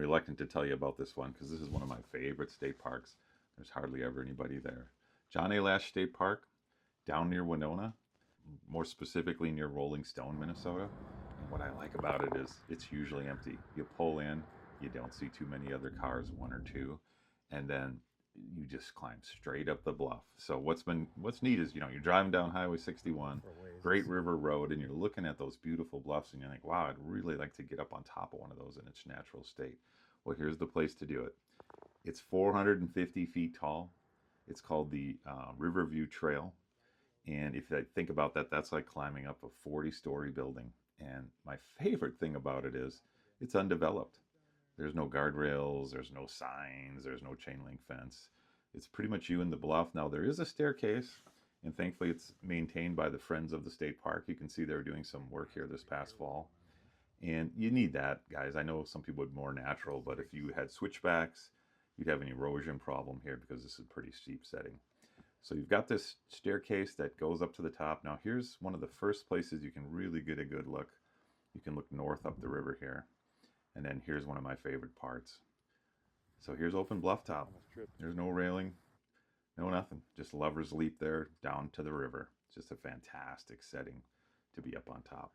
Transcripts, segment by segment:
reluctant to tell you about this one because this is one of my favorite state parks. There's hardly ever anybody there. John A. Latsch State Park, down near Winona, more specifically near Rolling Stone, Minnesota. And what I like about it is it's usually empty. You pull in, you don't see too many other cars, one or two, and then you just climb straight up the bluff. So what's neat is, you're driving down Highway 61, Great River Road, and you're looking at those beautiful bluffs, and you're like, wow, I'd really like to get up on top of one of those in its natural state. Well, here's the place to do it. It's 450 feet tall. It's called the Riverview Trail. And if I think about that, that's like climbing up a 40-story building. And my favorite thing about it is it's undeveloped. There's no guardrails, there's no signs, there's no chain link fence. It's pretty much you and the bluff. Now there is a staircase, and thankfully it's maintained by the Friends of the State Park. You can see they're doing some work here this past fall. And you need that, guys. I know some people would more natural, but if you had switchbacks, you'd have an erosion problem here because this is a pretty steep setting. So you've got this staircase that goes up to the top. Now here's one of the first places you can really get a good look. You can look north up the river here. And then here's one of my favorite parts. So here's open bluff top. There's no railing, no nothing. Just Lover's Leap there down to the river. It's just a fantastic setting to be up on top.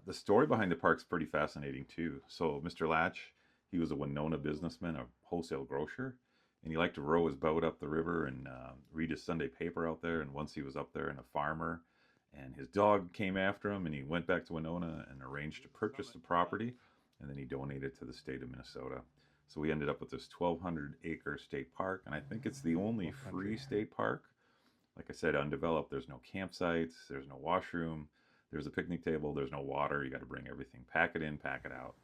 The story behind the park's pretty fascinating too. So Mr. Latsch, he was a Winona businessman, a wholesale grocer, and he liked to row his boat up the river and read his Sunday paper out there. And once he was up there, and a farmer and his dog came after him, and he went back to Winona and arranged to purchase the property. And then he donated to the state of Minnesota. So we ended up with this 1,200-acre state park, and I think it's the only free state park. Like I said, undeveloped. There's no campsites, there's no washroom, there's a picnic table, there's no water. You got to bring everything, pack it in, pack it out.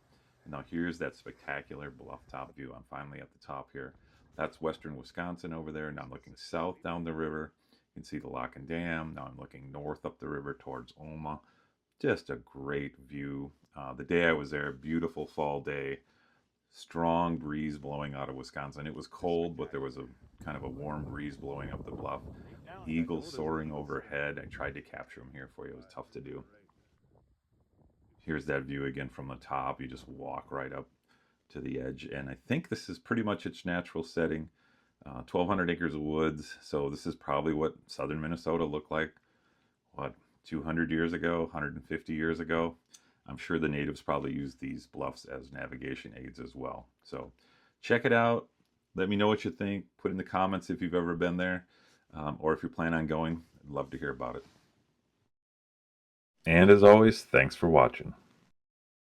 And now here's that spectacular bluff top view. I'm finally at the top here. That's western Wisconsin over there. Now I'm looking south down the river. You can see the Lock and Dam. Now I'm looking north up the river towards Oma. Just a great view. The day I was there, beautiful fall day, strong breeze blowing out of Wisconsin. It was cold, but there was a kind of a warm breeze blowing up the bluff. Eagles soaring overhead. I tried to capture them here for you. It was tough to do. Here's that view again from the top. You just walk right up to the edge, and I think this is pretty much its natural setting. 1,200 acres of woods, so this is probably what southern Minnesota looked like, 200 years ago, 150 years ago. I'm sure the natives probably used these bluffs as navigation aids as well. So check it out. Let me know what you think. Put in the comments if you've ever been there, or if you plan on going. I'd love to hear about it. And as always, thanks for watching.